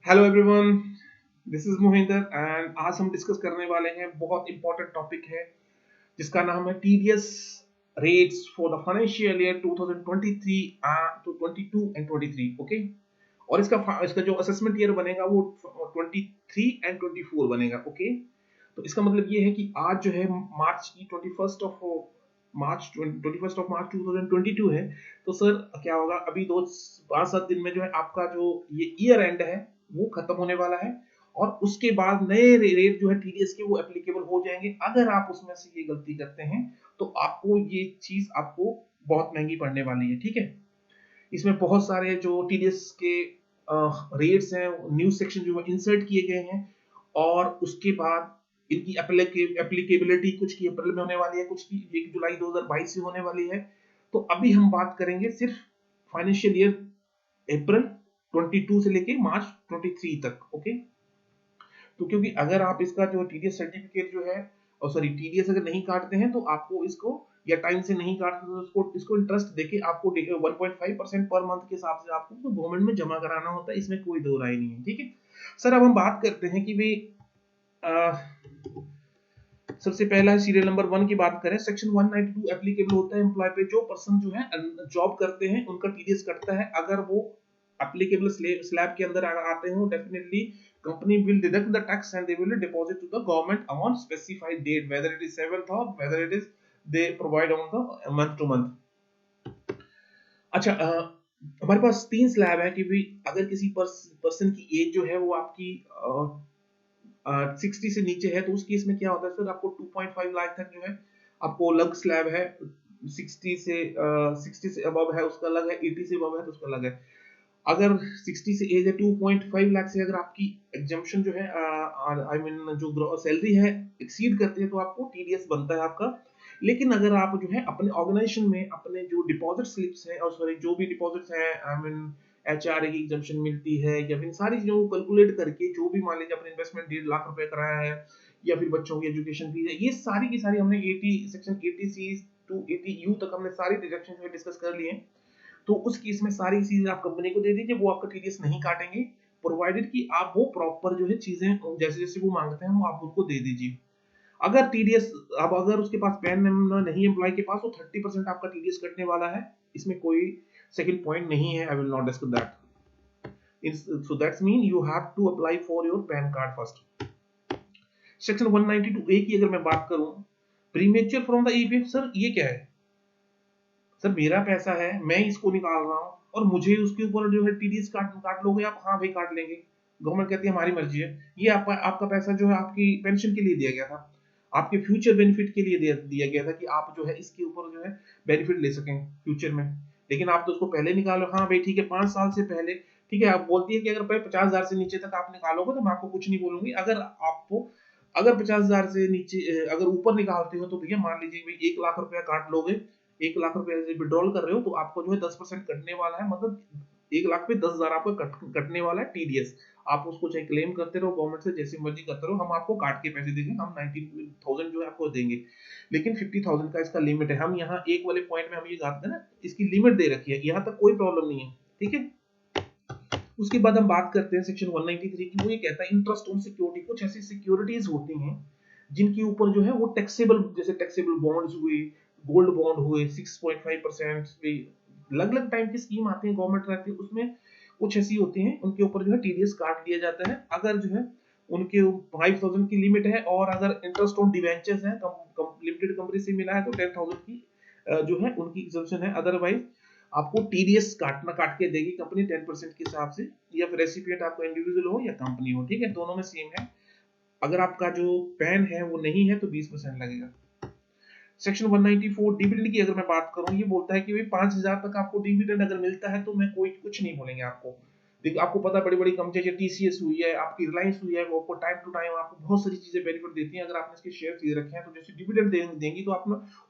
Hello everyone, this is Mohinder and आज हम discuss करने वाले हैं बहुत इंपॉर्टेंट टॉपिक है जिसका नाम है TDS rates for the financial year 2023 to 22 and 23। Okay, और इसका जो असेसमेंट ईयर बनेगा वो 23 एंड 24 बनेगा। ओके, तो इसका मतलब ये है कि आज जो है मार्च की 21st ऑफ मार्च 2022 है। तो सर क्या होगा, अभी 5-7 दिन में जो है आपका जो ये ईयर एंड है वो खत्म होने वाला है और उसके बाद नए रेट जो है टीडीएस के वो एप्लीकेबल हो जाएंगे। अगर आप उसमें से ये गलती करते हैं तो आपको ये चीज आपको बहुत महंगी पड़ने वाली है। ठीक है, इसमें बहुत सारे जो टीडीएस के रेट्स हैं न्यूज सेक्शन जो इंसर्ट किए गए हैं और उसके बाद इनकी एप्लीकेबिलिटी कुछ की अप्रैल में होने वाली है, कुछ की 1 जुलाई 2022 से होने वाली है। तो अभी हम बात करेंगे सिर्फ फाइनेंशियल ईयर अप्रैल 22 से लेके मार्च 23 तक। ओके, तो क्योंकि अगर आप इसका जो टीडीएस सर्टिफिकेट जो है और सॉरी टीडीएस अगर नहीं काटते हैं तो आपको इसको या टाइम से नहीं काटते तो इसको इंटरेस्ट देके आपको 1.5% पर मंथ के हिसाब से आपको तो गवर्नमेंट में जमा कराना होता है। इसमें कोई दो राय नहीं है। ठीक है सर, अब हम बात करते हैं कि भाई सबसे पहला है सीरियल नंबर 1 की बात करें, सेक्शन 192 एप्लीकेबल होता है एम्प्लॉय पे। जो पर्सन जो है जॉब करते हैं उनका टीडीएस कटता है। अगर वो एप्लीकेबल स्लैब के अंदर आते हैं, definitely company will deduct the tax and they will deposit to the government on specified date, whether it is 7th or whether it is they provide on the month to month। अच्छा, हमारे पास 3 slab है कि भी अगर किसी person की as जो है वो आपकी 60 से नीचे है तो उस केस में क्या होता है सर, आपको 2.5 लाख तक जो है आपको अलग स्लैब है। 60 से अबव है उसका अलग है, 80 से अबव है तो उसका अलग है। अगर 60 से एज है 2.5 लाख से अगर आपकी एग्जम्पशन जो है आई मीन जो सैलरी है एक्सीड करती है तो आपको टीडीएस बनता है आपका। लेकिन अगर आप जो है अपने ऑर्गेनाइजेशन में अपने जो डिपॉजिट स्लिप्स है और सॉरी जो भी डिपॉजिट्स है आई मीन एचआरए की एग्जम्पशन मिलती है या फिर सारी चीजों को कैलकुलेट करके जो भी मान लीजिए अपने इन्वेस्टमेंट 1.5 लाख रुपए कराया है या फिर बच्चों की एजुकेशन फीस है, ये सारी की सारी हमने 80 सेक्शन 80C टू 80U तक हमने सारी डिडक्शन जो डिस्कस कर लिए। तो उस केस में सारी चीजें आप कंपनी को दे दीजिए, वो आपका टीडीएस नहीं काटेंगे, प्रोवाइडेड कि आप वो प्रॉपर जो है चीजें जैसे जैसे वो मांगते हैं वो आप उनको दे दीजिए। अगर टीडीएस अब अगर उसके पास पैन नंबर नहीं एम्प्लॉय के पास तो 30% आपका टीडीएस कटने वाला है। इसमें कोई सेकंड पॉइंट नहीं है। I will not discuss that. So that's mean you have to apply for your PAN card first. Section 192A की अगर मैं बात करूं, premature from the EPF, sir ये क्या है? सर मेरा पैसा है, मैं इसको निकाल रहा हूँ और मुझे उसके ऊपर जो है टीडीएस काट काट लोगे आप? हाँ भाई काट लेंगे। गवर्नमेंट कहती है हमारी मर्जी है। ये आपका आपका पैसा जो है आपकी पेंशन के लिए दिया गया था, आपके फ्यूचर बेनिफिट के लिए दिया गया था कि आप जो है इसके ऊपर जो है बेनिफिट ले सकें फ्यूचर में। लेकिन आप तो उसको पहले निकालो। हाँ भाई ठीक है, 5 साल से पहले ठीक है। आप बोलती है कि अगर 50,000 से नीचे तक आप निकालोगे तो मैं आपको कुछ नहीं बोलूंगी। अगर 50,000 से नीचे अगर ऊपर निकालते हो तो भैया मान लीजिए भाई 1 लाख रुपया काट लोगे। 1 लाख रुपया विड्रॉल कर रहे हो तो आपको जो है 10% कटने वाला है। मतलब 1 लाख पे 10,000 आपको कटने वाला है टीडीएस। आप उसको चाहे क्लेम करते रहो गवर्नमेंट से जैसी मर्जी करते रहो, हम आपको काट के पैसे देंगे। हम 19,000 जो है आपको देंगे, लेकिन 50,000 का इसका लिमिट है। हम यहाँ एक वाले पॉइंट में हम ये जानते हैं ना, इसकी लिमिट दे रखी है, यहाँ तक कोई प्रॉब्लम नहीं है। ठीक है, उसके बाद हम बात करते हैं सेक्शन 193 की। वो ये कहता है इंटरेस्ट ऑन सिक्योरिटी। कुछ ऐसी सिक्योरिटीज होती हैं जिनके ऊपर जो है वो टैक्सेबल, जैसे टैक्सेबल बॉन्ड्स हुए, गोल्ड बॉन्ड हुए 6.5%, अलग अलग टाइप की स्कीम आती है गवर्नमेंट रहती है, उसमें कुछ ऐसी होती हैं उनके ऊपर जो है टीडीएस काट लिया जाता है। अगर जो है उनके 5,000 की लिमिट है और अगर इंटरेस्ट ऑन डिवेंचर्स है लिमिटेड कंपनी से मिला है तो 10,000 की जो है उनकी एग्जम्पशन है। अदरवाइज आपको टीडीएस काट के देगी कंपनी 10% के हिसाब से, या फिर रेसिपिएंट आपको इंडिविजुअल हो या कंपनी हो। ठीक है, दोनों में सेम है। अगर आपका जो पैन है वो नहीं है तो 20% लगेगा। सेक्शन 194 डिविडेंड की अगर मैं बात करूं, ये बोलता है कि भाई 5,000 तक आपको डिविडेंड अगर मिलता है तो मैं कोई कुछ नहीं बोलेंगे आपको। देखिए आपको पता बड़ी बड़ी कंपनी जैसे टीसीएस हुई है, आपकी रिलायंस हुई है, वो आपको टाइम टू टाइम आपको बहुत सारी चीजें बेनिफिट देती हैं। अगर आपने इसके शेयर खरीद रखे हैं तो जैसे डिविडेंड देंगी तो आप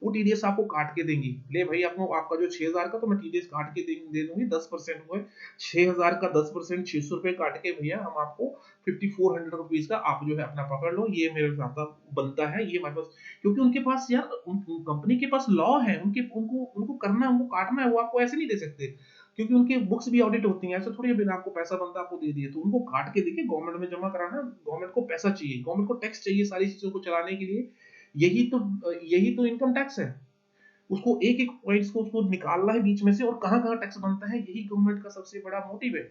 वो टीडीएस आपको काट के देंगी। ले भाई आपको आपका जो 6,000 का तो मैं टीडीएस काट के दे दूंगी 10% हुए 6,000 का 10% 600 रुपए काट के भैया हम आपको 5,400 रुपीज का आप जो है अपना पकड़ लो। ये मेरे हिसाब बनता है, ये हमारे पास, क्योंकि उनके पास यार कंपनी के पास लॉ है, उनको करना है, उनको काटना है, वो आपको ऐसे नहीं दे सकते। क्योंकि उनके बुक्स भी ऑडिट होती हैं, ऐसा थोड़ी बिना आपको पैसा बनता आपको दे दिए, तो उनको काट के देखिए, गवर्नमेंट में जमा कराना, गवर्नमेंट को पैसा चाहिए, गवर्नमेंट को टैक्स चाहिए सारी चीजों को चलाने के लिए, यही तो इनकम टैक्स है। उसको एक एक पॉइंट्स को उसको निकालना है बीच में से, और कहां कहां टैक्स बनता है, यही गवर्नमेंट का सबसे बड़ा मोटिव है,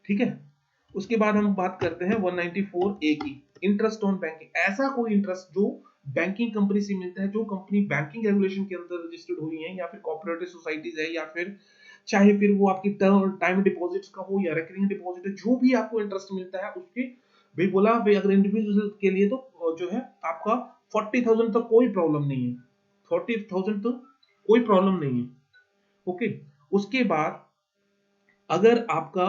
ठीक है। उसके बाद हम बात करते हैं 194A की, इंटरेस्ट ऑन बैंकिंग। ऐसा कोई इंटरेस्ट जो बैंकिंग कंपनी से मिलता है, जो कंपनी बैंकिंग रेगुलेशन के अंदर रजिस्टर्ड हुई है, या फिर कोऑपरेटिव सोसाइटीज है, या फिर चाहे फिर वो आपकी टर्म टाइम डिपॉजिट्स का हो या रिकरिंग डिपॉजिट है, जो भी आपको इंटरेस्ट मिलता है उसके, भाई बोला भाई अगर इंडिविजुअल के लिए तो जो है आपका 40,000 तक कोई प्रॉब्लम नहीं है, 40,000 तो कोई प्रॉब्लम नहीं है, ओके। उसके बाद अगर आपका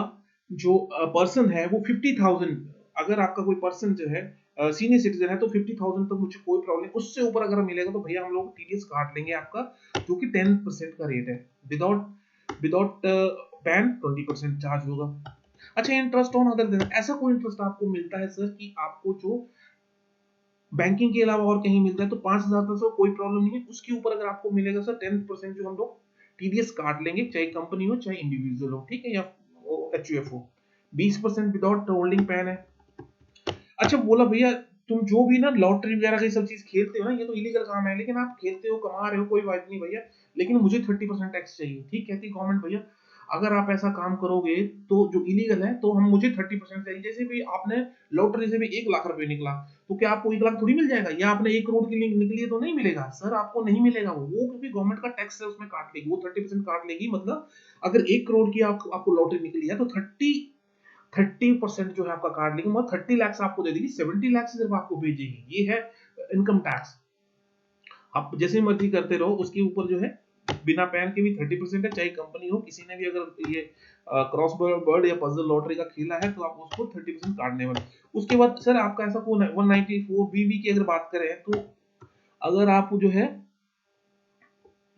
जो पर्सन है वो 50,000, अगर आपका कोई पर्सन जो है सीनियर सिटीजन है तो 50,000 तक मुझे कोई प्रॉब्लम, उससे ऊपर अगर मिलेगा तो भैया हम लोग टीडीएस काट लेंगे आपका, जो कि 10% का रेट है, विदाउट विदाउट पैन 20% चार्ज होगा। अच्छा, इंटरेस्ट ऑन अदर देन, ऐसा कोई इंटरेस्ट आपको मिलता है सर कि आपको जो बैंकिंग के अलावा और कहीं मिलता है तो 5,000 तक कोई प्रॉब्लम नहीं है, उसके ऊपर अगर आपको मिलेगा सर 10% जो हम लोग टीडीएस काट लेंगे, चाहे कंपनी हो चाहे इंडिविजुअल हो, ठीक है, या एचयूएफ हो। 20% विदाउट होल्डिंग पैन है। अच्छा बोला भैया तुम जो भी ना लॉटरी वगैरह की सब चीज खेलते हो ना, ये तो इलीगल काम है, लेकिन आप खेलते हो कमा रहे हो कोई बात नहीं भैया, लेकिन मुझे 30% टैक्स चाहिए, ठीक कहती गवर्नमेंट, भैया अगर आप ऐसा काम करोगे तो जो इलीगल है तो हम मुझे 30% चाहिए। जैसे भी आपने लॉटरी से भी 1 लाख रुपए निकला, तो क्या आपको 1 लाख थोड़ी मिल जाएगा, या आपने 1 करोड़ के लिए निकली है तो नहीं मिलेगा सर, आपको नहीं मिलेगा वो, क्योंकि गवर्नमेंट का टैक्स है उसमें काट लेगी, वो 30% काट लेगी। मतलब अगर 1 करोड़ की आपको लॉटरी निकली है तो 30% जो है आपका काट लेगी, मतलब 30 लाख आपको दे देगी, 70 लाख सिर्फ आपको भेजेगी, ये है इनकम टैक्स। आप जैसे मर्जी करते रहो, उसके ऊपर जो है बिना पैन के भी 30% है, चाहे कंपनी हो, किसी ने भी अगर ये क्रॉस बर्ड या पजल लॉटरी का खेला है तो आप उसको 30% काटने वाले। उसके बाद सर आपका ऐसा कौन है 194BB की अगर बात करें, तो अगर आप जो है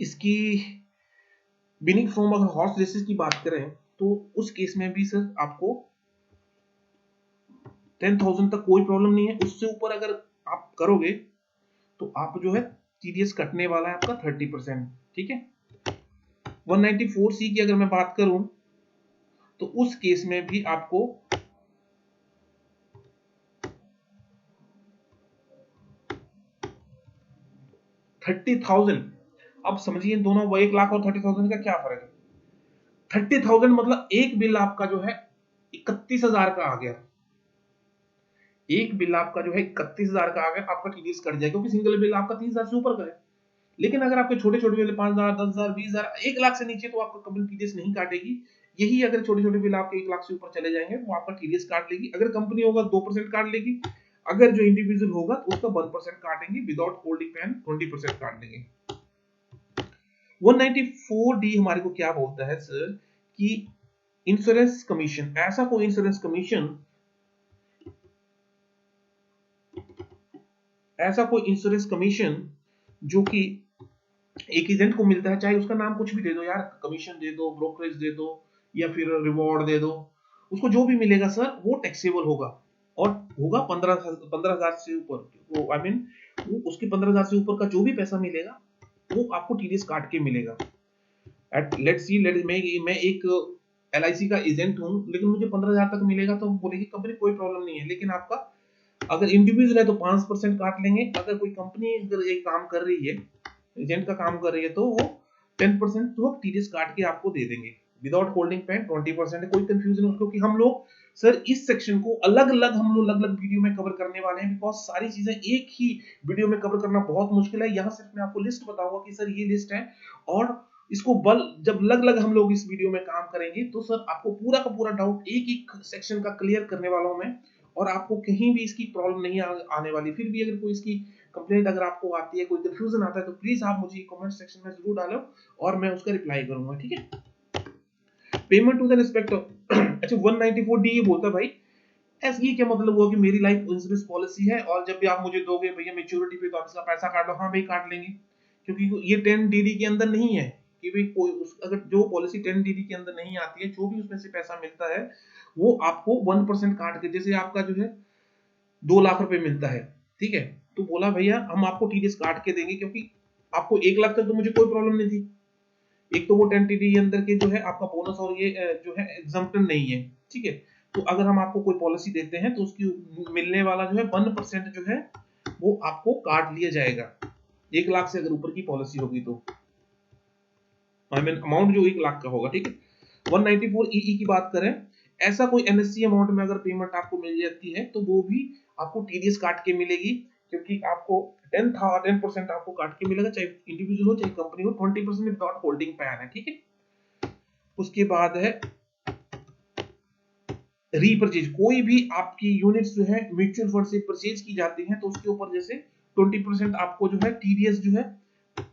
इसकी बिनिंग फ्रॉम अगर हॉर्स रेसेस की बात करें, तो उस केस में भी सर आपको 10,000 तक कोई प्रॉब्लम नहीं है, उससे ऊपर अगर आप करोगे तो आप जो है टीडीएस कटने वाला है आपका 30%, ठीक है। 194C की अगर मैं बात करूं तो उस केस में भी आपको 30,000, अब समझिए दोनों, वो 1 लाख और 30,000 का क्या फर्क है। 30,000 मतलब एक बिल आपका जो है 31,000 का आ गया, एक बिल आपका जो है 31,000 का आ गया, आपका टीडीएस कट जाएगा, क्योंकि सिंगल बिल आपका 30,000 से ऊपर का है। लेकिन अगर आपके छोटे छोटे बिल 5,000, 10,000, 20,000, 1 लाख से नीचे तो आपका कंपनी टीडीएस नहीं काटेगी। यही अगर छोटे छोटे बिल आपके 1 लाख से ऊपर चले जाएंगे तो आपका टीडीएस काट लेगी। अगर कंपनी होगा 2% काट लेगी, अगर जो इंडिविजुअल होगा तो उसका 1% काटेंगे, विदाउट होल्डिंग पैन 20% काट लेंगे। 194D हमारे को क्या बोलता है सर कि इंश्योरेंस कमीशन, ऐसा कोई इंश्योरेंस कमीशन, ऐसा कोई इंश्योरेंस कमीशन जो कि एक एजेंट को मिलता है, चाहे उसका नाम कुछ भी दे दो यार, कमीशन दे दो, ब्रोकरेज दे दो, या फिर रिवॉर्ड दे दो, उसको जो भी मिलेगा सर वो टैक्सेबल होगा, और होगा 15,000 से ऊपर, वो आई मीन उसके 15,000 से ऊपर का जो भी पैसा मिलेगा वो आपको टीडीएस काट के मिलेगा। एट लेट्स सी, मैं एक एलआईसी का एजेंट हूं, लेकिन मुझे 15,000 तक मिलेगा तो बोलेगी कंपनी कोई प्रॉब्लम नहीं है, लेकिन आपका अगर इंडिविजुअल है तो 5% काट लेंगे, अगर कोई कंपनी अगर एक काम कर रही है, एजेंट का काम कर रही है, तो वो 10% तो टीडीएस काट के आपको दे देंगे, विदाउट होल्डिंग पैन 20% है। कोई कंफ्यूजन हो, क्योंकि हम लोग सर इस सेक्शन को अलग अलग हम लोग अलग अलग वीडियो में कवर करने वाले हैं, बिकॉज सारी चीजें एक ही वीडियो में कवर करना बहुत मुश्किल है। यहाँ सिर्फ मैं आपको लिस्ट बताऊंगा कि सर ये लिस्ट है, और इसको बल जब अलग अलग हम लोग इस वीडियो में काम करेंगे तो सर आपको पूरा का पूरा डाउट एक एक सेक्शन का क्लियर करने वाला हूं मैं, और आपको कहीं भी इसकी प्रॉब्लम नहीं आने वाली। फिर भी अगर कोई इसकी कंप्लेंट अगर आपको आती है, कोई कंफ्यूजन आता है, तो प्लीज आप मुझे कमेंट सेक्शन में जरूर डालो और मैं उसका रिप्लाई करूंगा, ठीक है। Payment to the respect of अच्छा 194D ये बोलता है भाई ये क्या मतलब हुआ कि मेरी लाइफ इंश्योरेंस पॉलिसी है और जब भी आप मुझे दोगे भैया मेच्योरिटी पे तो आप इसका पैसा काट लो। हाँ भाई काट लेंगे, क्योंकि ये 10DD के अंदर नहीं है कि भाई कोई अगर जो पॉलिसी 10DD के अंदर नहीं आती है, जो भी उसमें से पैसा मिलता है वो आपको 1% काट के, जैसे आपका जो है 2 लाख रुपए मिलता है, ठीक है, तो बोला भैया हम आपको टीडीएस काट के देंगे, क्योंकि आपको 1 लाख तक तो मुझे कोई प्रॉब्लम नहीं थी, एक तो वो 10TD के अंदर के जो है आपका बोनस और ये जो है एग्जम्पशन नहीं है, ठीक है। तो अगर हम आपको कोई पॉलिसी देते हैं तो उसकी मिलने वाला जो है 1% जो है वो आपको काट लिया जाएगा, 1 लाख से अगर ऊपर की पॉलिसी होगी तो, आई मीन अमाउंट जो 1 लाख का होगा, ठीक है। 194EE की बात करें, ऐसा कोई एनएससी अमाउंट में अगर पेमेंट आपको मिल जाती है तो वो भी आपको टीडीएस काट के मिलेगी, क्योंकि आपको 10% आपको काट के मिलेगा, चाहे इंडिविजुअल हो चाहे कंपनी हो। 20% विदाउट होल्डिंग पैन है, ठीक है। उसके बाद है रीपरचेज, कोई भी आपकी यूनिट्स जो है म्यूचुअल फंड से परचेज की जाती हैं तो उसके ऊपर जैसे 20% आपको जो है टीडीएस जो है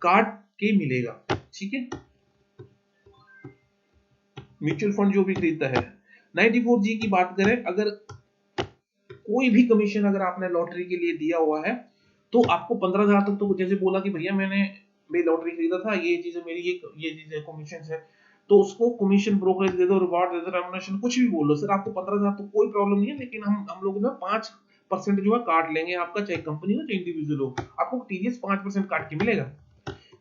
काट के मिलेगा, ठीक है, म्यूचुअल फंड जो भी खरीदता है। 94G की बात करें, अगर कोई भी कमीशन अगर आपने लॉटरी के लिए दिया हुआ है तो आपको 15,000 तक, तो जैसे बोला कि भैया मैंने लॉटरी खरीदा था, ये चीजें मेरी ये चीजें कमीशन है, तो उसको कमीशन ब्रोकरेज दे दो, रिवॉर्ड दे दो, रेम्युनरेशन कुछ भी बोलो सर, आपको 15,000 तो कोई प्रॉब्लम नहीं है, लेकिन हम लोग ना 5% जो है काट लेंगे आपका, चाहे कंपनी हो चाहे इंडिविजुअल हो, आपको टीडीएस 5% काट के मिलेगा।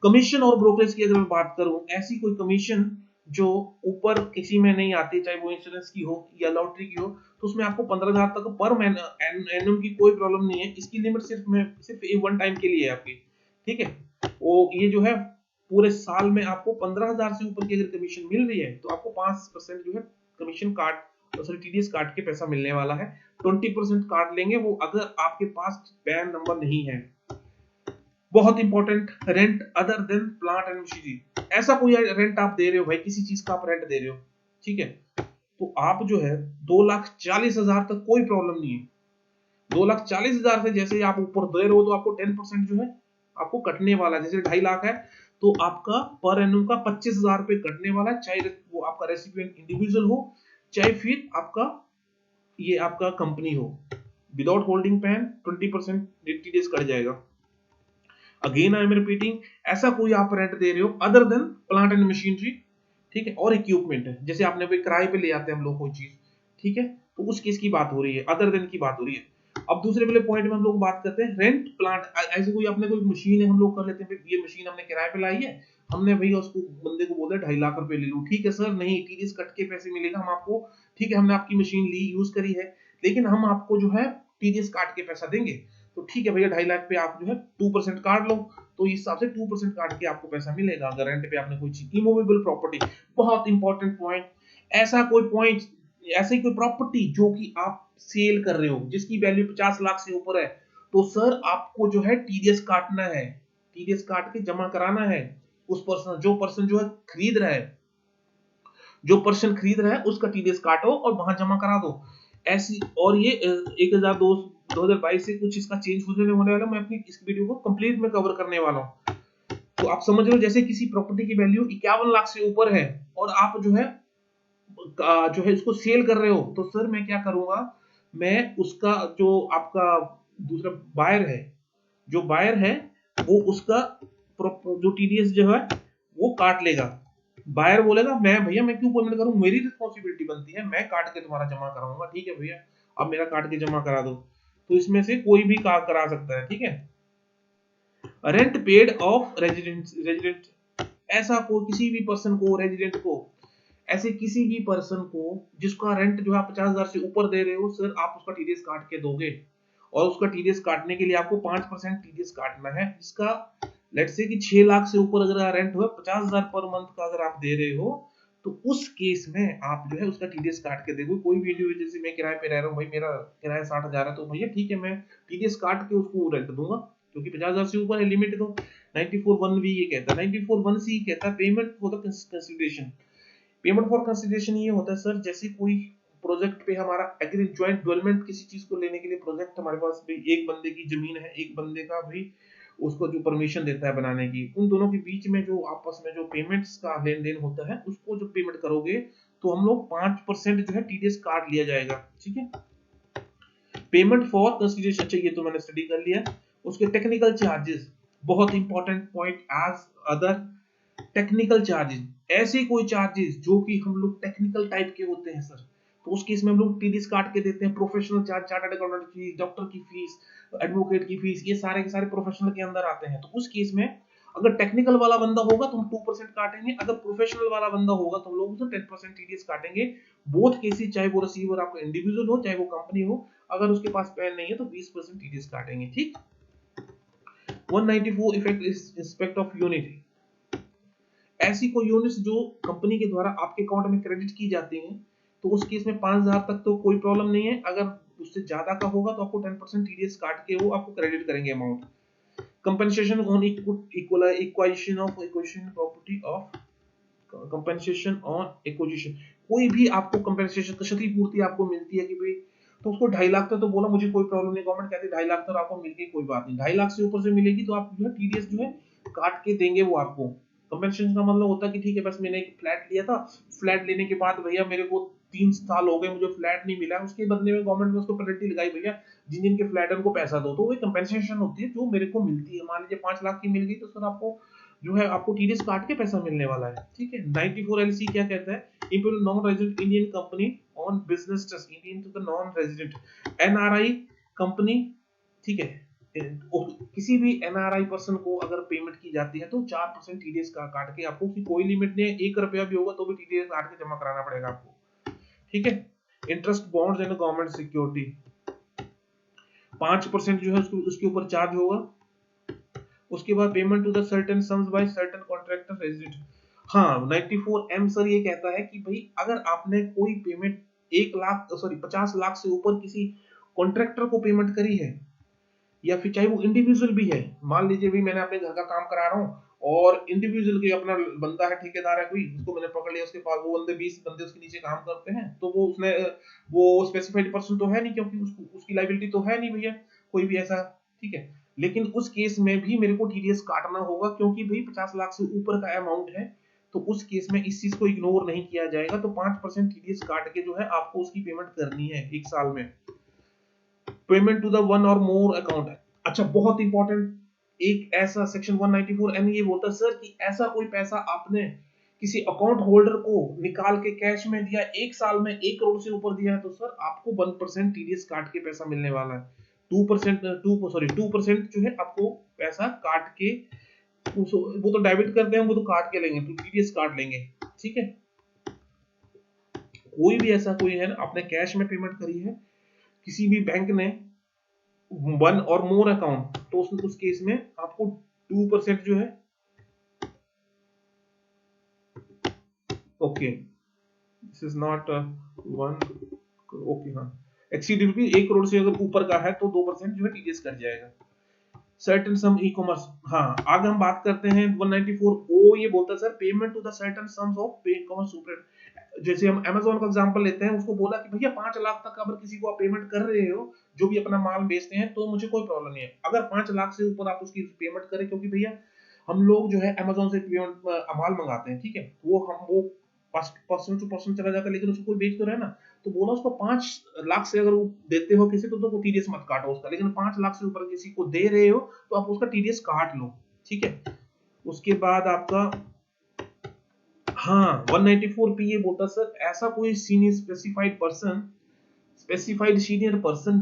कमीशन और ब्रोकरेज की अगर मैं बात करूं, ऐसी कोई कमीशन जो ऊपर किसी में नहीं आती, चाहे वो इंश्योरेंस की हो या लॉटरी की हो, तो उसमें आपको 15,000 तक पर एनम की कोई प्रॉब्लम नहीं है। इसकी लिमिट सिर्फ वन टाइम के लिए है आपकी, ठीक है। वो ये जो है पूरे साल में आपको 15,000 से ऊपर की अगर कमीशन मिल रही है तो आपको 5% जो है कमीशन काट, सॉरी टीडीएस काट के पैसा मिलने वाला है। 20% काट लेंगे वो अगर आपके पास पैन नंबर नहीं है। बहुत important, rent other than plant and machinery, ऐसा कोई रेंट आप दे रहे हो भाई, किसी चीज का आप रेंट दे रहे हो, ठीक है, तो आप जो है 2,40,000 तक कोई प्रॉब्लम नहीं है। 2,40,000 से जैसे आप ऊपर दे रहे हो तो आपको 10% जो है आपको कटने वाला है। जैसे 2.5 लाख है तो आपका पर एनम का 25,000 रुपए कटने वाला है, चाहे वो आपका रेसिपिएंट इंडिविजुअल हो चाहे फिर आपका ये आपका कंपनी हो। Without holding pan 20% TDS cut जाएगा। अगेन आई एम रिपीटिंग, ऐसा कोई आप रेंट दे रहे हो other than plant and machinery, ठीक है, और इक्विपमेंट है, जैसे आपने कोई किराए पे ले आते हैं हम लोग कोई चीज, ठीक है, तो उस केस की बात हो रही है, अदर देन की बात हो रही है। अब दूसरे वाले पॉइंट में हम लोग बात करते हैं रेंट प्लांट, ऐसे कोई अपने कोई मशीन है, हम लोग कर लेते हैं, ये मशीन हमने किराए पे लाई है, हमने भैया उसको बंदे को बोला 2.5 लाख रुपए ले लो, ठीक है सर, नहीं टीडीएस कट के पैसे मिलेगा हम आपको, ठीक है, हमने आपकी मशीन ली यूज करी है, लेकिन हम आपको जो है टीडीएस काट के पैसा देंगे, तो ठीक है भैया 2.5 लाख पे आप जो है 2% काट लो, तो इस हिसाब से 2% काट के आपको पैसा मिलेगा अगर रेंट पे आपने कोई चीज। इमूवेबल प्रॉपर्टी, बहुत इंपॉर्टेंट पॉइंट, ऐसा कोई पॉइंट, ऐसी कोई प्रॉपर्टी जो कि आप सेल कर रहे हो जिसकी वैल्यू 50 लाख से ऊपर है, तो सर आपको जो है टीडीएस काटना है, टीडीएस काट के जमा कराना है। उस पर्सन जो है खरीद रहा है, जो पर्सन खरीद रहा है उसका टीडीएस काटो और वहां जमा करा दो। ऐसी, और ये 2022 से कुछ इसका चेंज होने वाला, मैं अपनी इस वीडियो को कंप्लीट में कवर करने वाला हूं। तो आप समझ रहे हो, जैसे किसी प्रॉपर्टी की वैल्यू 51 लाख से ऊपर है और आप जो है इसको सेल कर रहे हो, तो सर मैं क्या करूंगा, मैं उसका जो आपका दूसरा बायर है, जो बायर है वो उसका जो टीडीएस जो है वो काट लेगा। बायर बोलेगा मैं भैया मैं क्यों पेमेंट करूं, मेरी रिस्पॉन्सिबिलिटी बनती है, मैं काट के तुम्हारा जमा कराऊंगा, ठीक है भैया अब मेरा काट के जमा करा दो। तो इसमें से कोई भी करा सकता है, ठीक है। रेंट पेड ऑफ रेजिडेंट, ऐसा कोई किसी भी पर्सन को, रेजिडेंट को, ऐसे किसी भी पर्सन को जिसका रेंट जो है 50,000 से ऊपर दे रहे हो, सर आप उसका टीडीएस काट के दोगे, और उसका टीडीएस काटने के लिए आपको 5% टीडीएस काटना है। इसका लेट्स से कि 6 लाख से ऊपर अगर रेंट हुआ 50,000 पर मंथ का अगर आप दे रहे हो, तो उस केस में आप जो है उसका टीडीएस काट के देखो। कोई भी इंडिविजुअल, जैसे मैं किराए पे रह रहा हूँ भाई, मेरा किराया 60,000 है, तो भैया ठीक है मैं टीडीएस काट के उसको रेंट दूंगा, क्योंकि 50,000 से ऊपर है लिमिट। तो 94(1) भी ये कहता है, 94(1) कहता है payment for the consideration. Payment for consideration ये होता है सर, जैसे कोई प्रोजेक्ट पे हमारा एग्री ज्वाइंट डेवलपमेंट, किसी चीज को लेने के लिए प्रोजेक्ट हमारे पास भी, एक बंदे की जमीन है, एक बंदे का भी उसको जो परमिशन देता है बनाने की, उन दोनों के बीच में जो आपस में जो पेमेंट्स का लेन देन होता है, उसको जो पेमेंट करोगे तो हम लोग 5% जो है टीडीएस काट लिया जाएगा, ठीक है। पेमेंट फॉर कंसिडरेशन, अच्छा ये तो मैंने स्टडी कर लिया। उसके टेक्निकल चार्जेस, बहुत important point, as other technical charges, ऐसे कोई चार्जेस जो कि हम लोग टेक्निकल टाइप के होते हैं सर, तो उस केस में हम लोग टीडीएस काट के देते हैं। प्रोफेशनल चार्ज, चार्टर्ड अकाउंटेंट की फीस, डॉक्टर की फीस, एडवोकेट की फीस, ये सारे के सारे प्रोफेशनल के अंदर आते हैं, तो उस केस में अगर टेक्निकल वाला बंदा होगा तो हम 2% काटेंगे, अगर प्रोफेशनल वाला बंदा होगा तो हम लोग उसे 10% टीडीएस काटेंगे। बोथ केसेस, चाहे वो रिसीवर आपका इंडिविजुअल हो चाहे वो कंपनी हो, अगर उसके पास पैन नहीं है तो 20% टीडीएस काटेंगे। ठीक। 194 इफेक्ट इंस्पेक्ट ऑफ यूनिट। ऐसी कोई यूनिट्स जो कंपनी के द्वारा आपके अकाउंट में क्रेडिट की जाती हैं, तो उस केस में 5000 तक तो कोई प्रॉब्लम नहीं है, अगर उससे ज्यादा का होगा तो आपको 10% टीडीएस काट के वो आपको क्रेडिट करेंगे amount. Compensation on acquisition of acquisition property of compensation on acquisition, कोई भी आपको कंपनसेशन क्षतिपूर्ति आपको मिलती है कि भाई, तो उसको 2.5 लाख तक तो बोला मुझे कोई प्रॉब्लम नहीं, गवर्नमेंट कहती है 2.5 लाख तक आपको मिल गई कोई बात नहीं, 2.5 लाख से ऊपर से मिलेगी तो आप जो है टीडीएस जो है काट के देंगे वो आपको। कंपनसेशन का मतलब होता है कि ठीक है बस मैंने एक फ्लैट लिया था, फ्लैट लेने के बाद भैया मेरे को 3 साल हो गए मुझे फ्लैट नहीं मिला, उसके बदले में गवर्नमेंट ने उसको पेनल्टी लगाई, भैया जिन जिन के फ्लैट है उनको पैसा दो, तो वो कंपनसेशन होती है जो मेरे को मिलती है। मान लीजिए 5 लाख की मिल गई तो सर आपको जो है आपको टीडीएस काट के पैसा मिलने वाला है। ठीक है। 94 एलसी क्या कहता है, implement non resident Indian company on business trust Indian to the non resident NRI company. ठीक है। किसी भी एनआरआई पर्सन को अगर पेमेंट की जाती है तो 4% टीडीएस का काट के आपको, की कोई लिमिट नहीं है, 1 रुपया भी होगा तो भी टीडीएस काट के जमा कराना पड़ेगा आपको। ठीक है। Interest bonds and government security 5% जो है उसके ऊपर चार्ज होगा। उसके बाद payment to the certain sums by certain contractor resident. हाँ 94M सर ये कहता है कि भाई अगर आपने कोई पेमेंट 50 लाख से ऊपर किसी कॉन्ट्रैक्टर को पेमेंट करी है, या फिर चाहे वो इंडिविजुअल भी है, मान लीजिए भी मैंने अपने घर का काम करा रहा हूँ और इंडिविजुअल के अपना बंदा है, ठेकेदार है कोई, उसको मैंने पकड़ लिया, उसके पास वो बंदे 20 बंदे उसके नीचे काम करते हैं, तो वो स्पेसिफाइड पर्सन तो है नहीं, क्योंकि उसकी लायबिलिटी तो है नहीं भैया कोई भी ऐसा। ठीक है। लेकिन उस केस में भी मेरे को टीडीएस काटना होगा, क्योंकि भाई 50 लाख से ऊपर का अमाउंट है, तो उस केस में इस चीज को इग्नोर नहीं किया जाएगा, तो 5% टीडीएस काट के जो है आपको उसकी पेमेंट करनी है 1 साल में। पेमेंट टू द वन और मोर अकाउंट है। अच्छा बहुत इंपॉर्टेंट, एक ऐसा सेक्शन 194 ये बोलता है सर कि ऐसा कोई पैसा आपने किसी अकाउंट होल्डर को निकाल के कैश में दिया, 1 साल में 1 करोड़ से ऊपर दिया है, तो सर आपको 1% टीडीएस काट के पैसा मिलने वाला है। 2% जो है आपको पैसा काट के, वो तो डेबिट करते हैं, वो तो काट के लेंगे, तो टीडीएस काट लेंगे। ठीक है। कोई भी ऐसा कोई है ना, आपने कैश में पेमेंट करी है किसी भी बैंक ने 1 और मोर अकाउंट, तो उस केस में आपको 2% जो है, okay this is not 1, okay हाँ, एक्सीड रुपीज 1 करोड़ से अगर ऊपर का है तो 2% जो है टीडीएस कट जाएगा। सर्टेन सम ई कॉमर्स, हाँ आगे हम बात करते हैं 194 ये बोलता है sir payment to the certain sums of pay commerce super. जैसे हम Amazon का एग्जांपल लेते हैं, उसको बोला कि भैया 5 लाख तक अगर किसी को आप पेमेंट कर रहे हो जो भी अपना माल बेचते हैं, तो मुझे कोई प्रॉब्लम नहीं है अगर 5 लाख से ऊपर आप उसकी पेमेंट करें, क्योंकि भैया हम लोग जो है Amazon से पेमेंट माल मंगाते हैं। ठीक है। वो पर्सन टू पर्सन चला जाता है, लेकिन उसको कोई बेच तो रहा है ना, तो बोला उसको 5 लाख से अगर वो देते हो किसी तो टीडीएस मत काटो उसका, लेकिन 5 लाख से ऊपर किसी को दे रहे हो तो आप उसका टीडीएस काट लो। ठीक है। उसके बाद आपका हाँ 194 ये बोलता सर ऐसा कोई सीनियर स्पेसिफाइड सीनियर पर्सन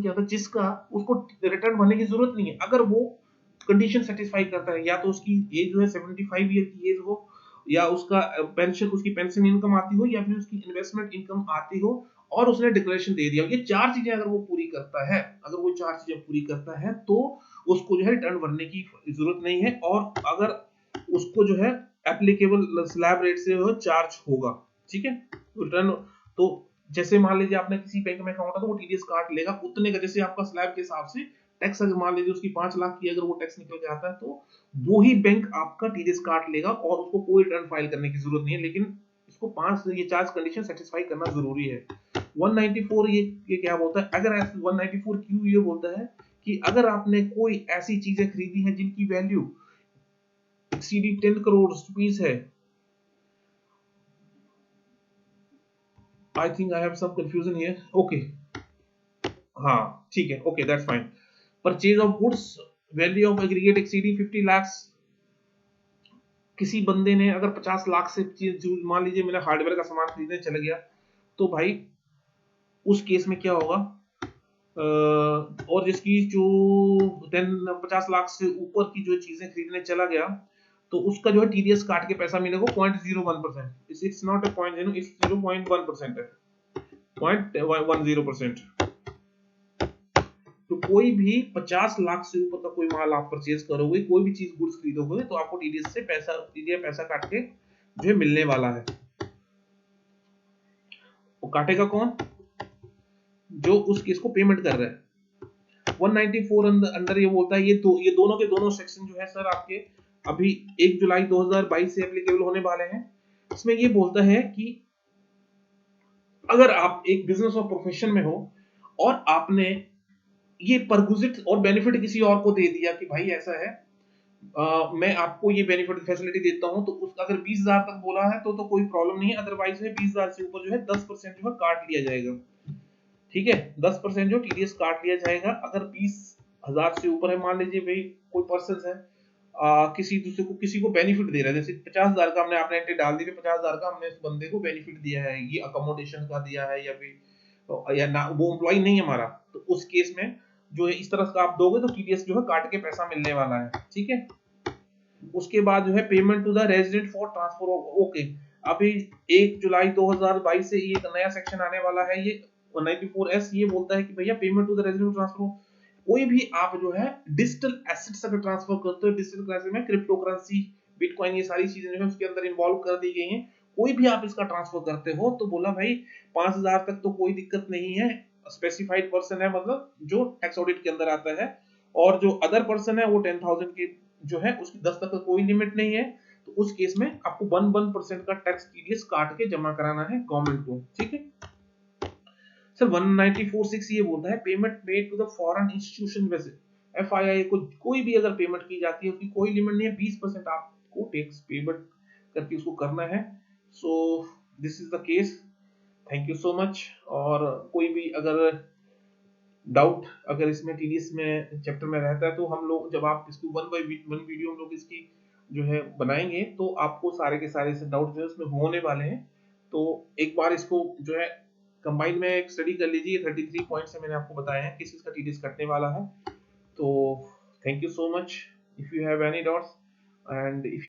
क्या था जिसका उसको रिटर्न भरने की जरूरत नहीं है, अगर वो कंडीशन सेटिस्फाई करता है, या तो उसकी एज जो है 75 ईयर की एज हो, या उसका उसकी पेंशन इनकम आती हो, या फिर उसकी इन्वेस्टमेंट इनकम आती हो, और उसने डिक्लेरेशन दे दिया, ये 4 चीजें अगर वो पूरी करता है, तो उसको जो है रिटर्न भरने की जरूरत नहीं है, और अगर उसको जो है एप्लीकेबल स्लैब रेट से वो चार्ज होगा। ठीक है। रिटर्न तो जैसे मान लीजिए आपने किसी बैंक में अकाउंट है तो वो टीडीएस काट लेगा उतने का, जैसे आपका स्लैब के हिसाब से टैक्स, अगर मान लीजिए उसकी 5 लाख की अगर वो टैक्स निकल के आता है तो वो ही बैंक आपका टीडीएस काट लेगा, और उसको कोई रिटर्न फाइल करने की जरूरत नहीं है, लेकिन इसको 5 ये 4 कंडीशन सेटिस्फाई करना जरूरी है। 194 ये क्या बोलता है, अगर 194 क्यों ये बोलता है कि अगर आपने कोई ऐसी चीजें खरीदी हैं जिनकी वैल्यू एक्सीडिंग 10 करोड़ रुपीस है, I think I have some confusion here. Okay. हाँ ठीक है, okay that's fine. Purchase of goods value of aggregate exceeding 50 lakhs, किसी बंदे ने अगर 50 लाख से चीज, मान लीजिए मेरा हार्डवेयर का सामान खरीदने चला गया, तो भाई उस केस में क्या होगा, और जिसकी जो 50 लाख से ऊपर की जो चीजें खरीदने चला गया तो उसका जो है टीडीएस काट के पैसा मिलेगा 0.01%। It's not a point, it's 0.1% है, 0.10%। तो कोई भी 50 लाख से ऊपर का कोई माल आप परचेज करोगे, कोई भी चीज गुड्स खरीदोगे तो आपको टीडीएस से पैसा काट के जो है मिलने वाला है। वो काटेगा कौन? जो उस केस को पेमेंट कर रहा है। 194 अंदर ये बोलता है, ये दोनों के दोनों सेक्शन जो है सर आपके अभी 1 जुलाई 2022 से एप्लीकेबल होने वाले हैं। इसमें ये बोलता है कि अगर आप एक बिजनेस और प्रोफेशन में हो और आपने ये परक्विजिट और बेनिफिट किसी और को दे दिया कि भाई ऐसा है, मैं आपको ये बेनिफिट फैसिलिटी देता हूं, तो उसका अगर 20,000 तक बोला है तो कोई प्रॉब्लम नहीं है। अदरवाइज है 20,000 से ऊपर जो है 10% जो है काट लिया जाएगा। ठीक है, 10% जो टीडीएस काट लिया जाएगा। अगर 20,000 से ऊपर है, मान लीजिए भाई कोई पर्सन है किसी दूसरे को किसी को बेनिफिट दे रहा है, जैसे 50,000 का हमने आपने एंट्री डाल दी, 50,000 का हमने उस बंदे को बेनिफिट दिया है, ये अकोमोडेशन का दिया है या फिर या ना वो एम्प्लॉय नहीं है हमारा, तो उस केस में जो है इस तरह का आप दोगे तो टीडीएस जो है काट के पैसा मिलने वाला है। ठीक है, उसके बाद जो है payment to the resident for transfer. Okay, अभी 1 जुलाई 2022 से ये नया सेक्शन आने वाला है, ये 194S ये बोलता है कि भैया payment to the resident transfer, कोई भी आप जो है डिजिटल एसेट्स अगर ट्रांसफर करते हो, डिजिटल करेंसी में क्रिप्टो करेंसी, बिटकॉइन, ये सारी चीजें जो है उसके अंदर इन्वॉल्व कर दी गई हैं, कोई भी आप इसका ट्रांसफर करते हो तो बोला भाई 5,000 तक तो कोई दिक्कत नहीं है, स्पेसिफाइड पर्सन है मतलब जो टैक्स ऑडिट के अंदर आता है, और जो अदर पर्सन है वो 10,000 की जो है उसकी 10 तक का कोई लिमिट नहीं है, तो उस केस में आपको 1% का टैक्स टीडीएस काट के जमा कराना है गवर्नमेंट को। ठीक है सर, 194(6) ये बोलता है payment made to the foreign institution, वैसे एफआईआई को कोई भी अगर पेमेंट की जाती है उसकी कोई लिमिट नहीं है, 20% आपको टैक्स पेमेंट करके उसको करना है। So this is the case. Thank you so much. और कोई भी अगर डाउट अगर इसमें टीडीएस में चैप्टर में रहता है तो हम लोग जब आप इसको वन वीडियो हम लोग इसकी जो है बनाएंगे तो आपको सारे के सारे डाउट जो है उसमें होने वाले हैं। तो एक बार इसको जो है कंबाइन में एक स्टडी कर लीजिए, 33 पॉइंट्स मैंने आपको बताया है किस इसका टीडीएस कटने वाला है। तो thank you so much. If you have any doubts and if